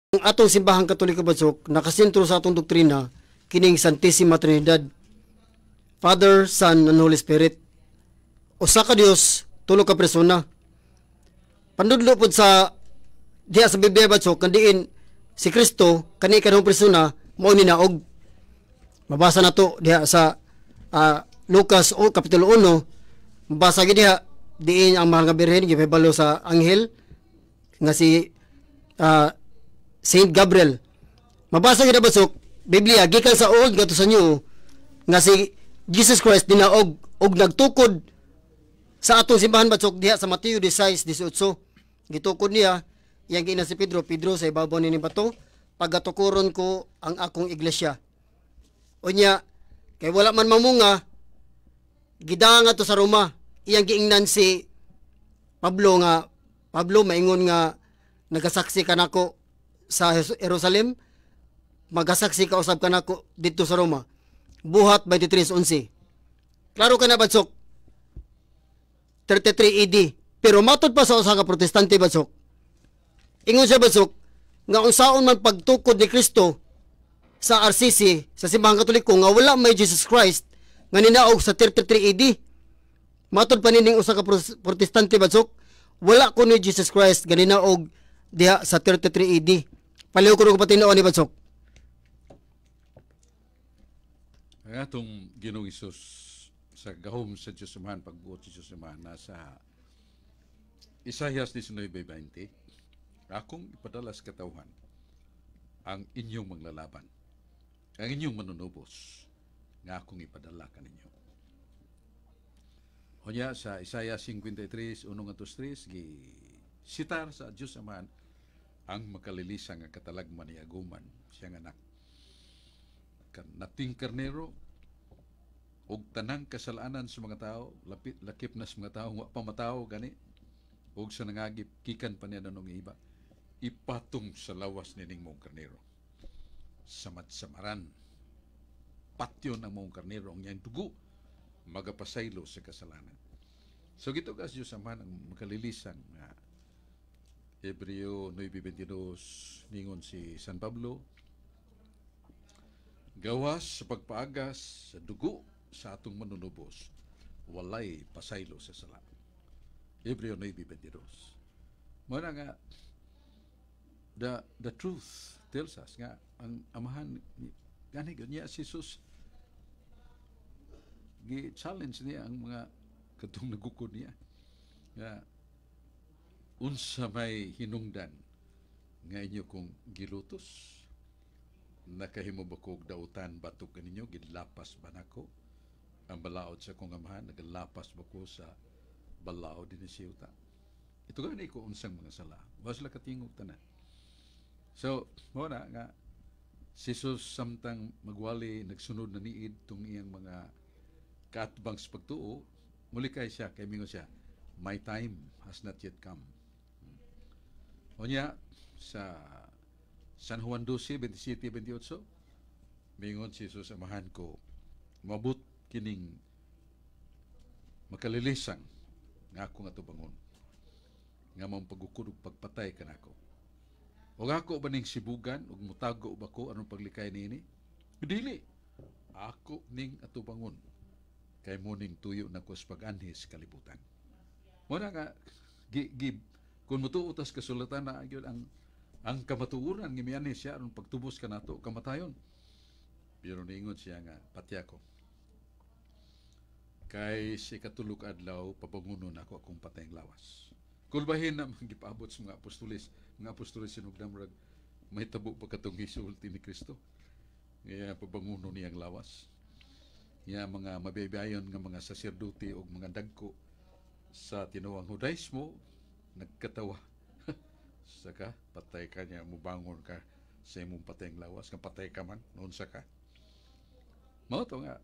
Ang atong simbahang Katoliko badsok nakasentro sa atong doktrina kining Santissima Trinidad, Father, Son, and Holy Spirit. Usa ka Dios, tulo ka persona. Pandudlo pod sa diha sa Biblia badsok kandiin si Kristo kani kanang persona mao ni naog. Mabasa nato diha sa Lucas o kapitulo 1. Mabasa gid diha diin ang mahal nga birhen gibalo sa anghel nga si Saint Gabriel. Mabasa gid basok Biblia gikan sa old ngadto sa new nga si Jesus Christ dinaog og nagtukod sa atong simbahan batsok diha sa Mateo 16:18. Gitukod niya iyang giina si Pedro sa ibabaw ni bato, pagatukuron ko ang akong iglesia. Unya kay wala man mamunga gidanga to sa Roma, iyang giingnan si Pablo maingon nga nagasaksi kanako sa Jerusalem, magasaksi ka usab kanako dito sa Roma. Buhat 23:11. Klaro ka na badsok 33 AD. Pero matod pa sa usa ka protestante badsok, ingon siya badsok nga unsaon man pagtukod ni Kristo sa RCC sa simbahang Katoliko nga wala may Jesus Christ nga ninaog sa 33 AD. Matod pa nining usa ka protestante badsok, wala ko ni Jesus Christ nga ninaog diha sa 33 AD. Paliw ko pati noon ni badsok. Ang atong Ginoong Hesus sa gahom sa Diyos Amahan, pagbuot sa Diyos Amahan, nasa Isaias 19:20, akong ipadala sa katawhan ang inyong manglalaban, ang inyong manunubos, nga akong ipadala kaninyo. Hunya sa Isaiah 53:1-3, sitar sa Diyos Amahan ang makalilisang nga katalagman ni aguman siyang anak. Nating karnero og tanang kasalanan sa mga tao, lakip na sa mga tao, wa pa matao gani, og sa nangagip kikan pa niya nanong iba, ipatong sa lawas nining mong karnero. Samat-samaran, patyon ang mong karnero, ang iyang dugo, magapasaylo sa kasalanan. So gito kas Diyos Amahan ang makalilisang Hebreo 9:22 ningon si San Pablo, gawas sa pagpaagas sa dugo sa atong manunubos, walay pasaylo sa sala. Hebreo 9:22. Muna nga, the truth tells us nga, ang amahan, gani niya si Jesus, gi-challenge niya ang mga katong nagukod niya. Nga, unsa may hinungdan nga inyo kung gilutos, nakahimo ba kog dautan batok kaninyo, gilapas ba nako ang balaod sa kong amahan, nagalapas ba ko sa balaod din si Yuta. Ito gani ko unsang mga sala, was la katingog tanan. So muna nga si Jesus samtang magwali nagsunod na niid tung iyang mga kaatbang sa pagtuo, muli kay siya, kay mingo siya, my time has not yet come. Onya sa San Juan 12:27-28, mingon si Jesus, amahan ko, mabut kining makalilisang nga ako nga tubangon, nga mong pagukod ug pagpatay kanako. O ako ba ning sibugan, ug mutago ba ko anong paglikay niini? Dili, ako ning atubangon, kay mo ning tuyo na ko sa pag-anhis kalibutan. Muna nga, kung mutuutas kasulatan na yun ang kamatuuran ng miyanis siya anong pagtubos ka nato kamatayon. Pero niingon siya nga, patya ko. Kay si katulog adlaw, papangunon ako akong patayang lawas. Kulbahin na magipaabot sa mga apostolis sinugdam rag may tabo pa katong hisulti ni Kristo. Ngaya papangunon niyang lawas. Ngaya mga mabibayon nga mga saserdote o mga dagko sa tinuwang Judaismo, nagkatawa. Saka, patay ka niya, mubangon ka sa imong patayang lawas, nga patay ka man, noon saka. Mao to nga,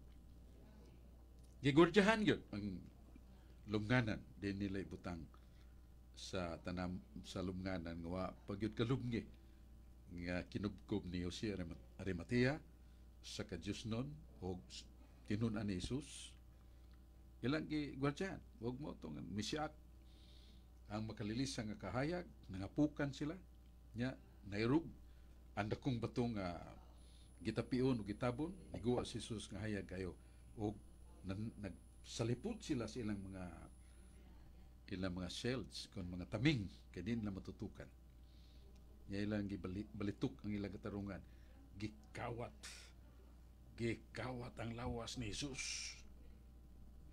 gigurdyahan yun ang lubnganan, din nila ibutang sa tanam sa lubnganan, nga pag yun kalubngi, nga kinubkob ni Jose Arimatea, sa kadyos nun, o tinunan ni Jesus, ilang gigurdyahan, huwag mo itong misyak, ang makalilisang nga kahayag, nangapukan sila, nya nairog ang dakong bato nga gitapion o gitabon, niguwa si Jesus nga hayag kayo o nagsalipod sila sa ilang mga shells kon mga taming kay din nila matutukan. Nya ilang gibalitok ang ilang katarungan. Gikawat ang lawas ni Jesus.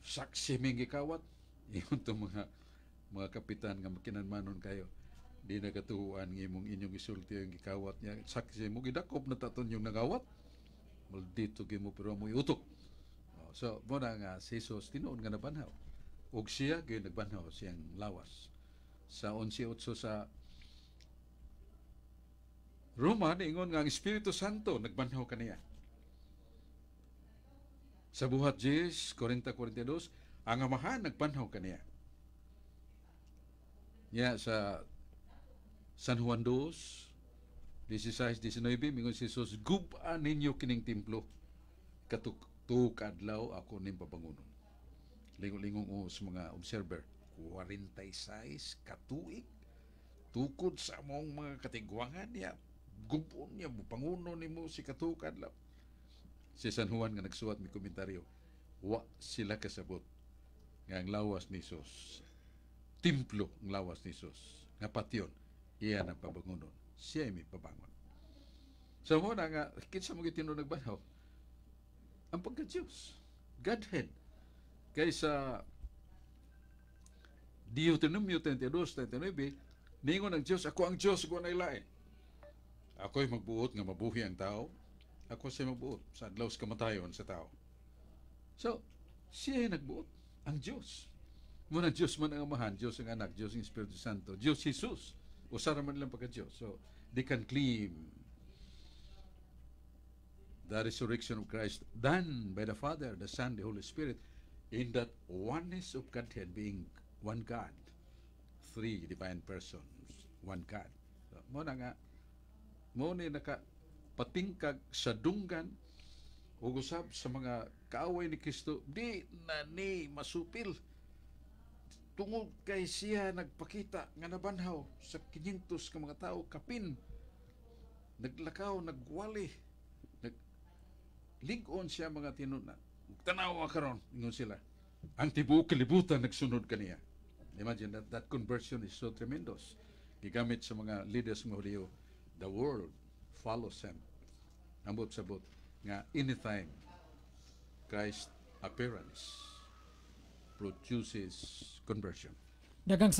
Saksi ming gikawat. Iyon to mga kapitan nga makinanmanon kayo. Di nakatuhuan ng inyong isulti yung gikawat niya. Saksi mo gidakop na taton yung nagawat. Maldito gimo pero mo iutok. So mo na nga si Jesus tinuod nga nabanhaw. Ug siya gyud nagbanhaw siyang lawas. Sa 11:8 sa Roma, niingon nga ang Espiritu Santo nagbanhaw kaniya. Sa buhat 10:40-42, ang Amahan nagbanhaw kaniya. Ya sa San Juan 2:16-19, mingon si Jesus, gub-an ninyo kining templo. Kadlaw ako ning pabangunon. Lingon-lingong sa mga observer, 46 katuig tukod sa among mga katigwangan niya. Gubon niya, panguno ni mo si katukad lang. Si San Juan nga nagsuwat ni komentaryo, wa sila kasabot nga ang lawas ni Jesus, templo ang lawas ni Jesus, nga patyon, iya ang pabangunon. Siya ay may pabangon. So mo na nga, kinsa mo gitino nagbanhaw? Ang pagka-Diyos, Godhead. Kaysa Deuteronomio 32:39, ningon ang Diyos, ako ang Diyos, ako ang nailain. Ako'y magbuot nga mabuhi ang tao. Ako siya magbuot sa adlaw sa kamatayon sa tao. So, siya ay nagbuot. Ang Diyos. Muna Diyos man ang Amahan, Diyos ang Anak, Diyos ang Espiritu Santo, Diyos Jesus. Usara man lang pagka-Diyos. So, they can claim the resurrection of Christ done by the Father, the Son, the Holy Spirit in that oneness of Godhead being one God. Three divine persons, one God. So, muna nga, mo ni nakapatingkag sa dunggan ug usab sa mga kaaway ni Kristo, di na ni masupil tungod kay siya nagpakita nga nabanhaw sa 500 ka mga tao kapin, naglakaw, nagwali, lig-on siya mga tinuna. Tanawa karon ingon sila. Ang tibuok kalibutan nagsunod kaniya. Imagine that conversion is so tremendous. Gigamit sa mga leaders ng Hudyo, the world follows him. Ambot sabot nga anytime Christ appearance produces conversion. Dagang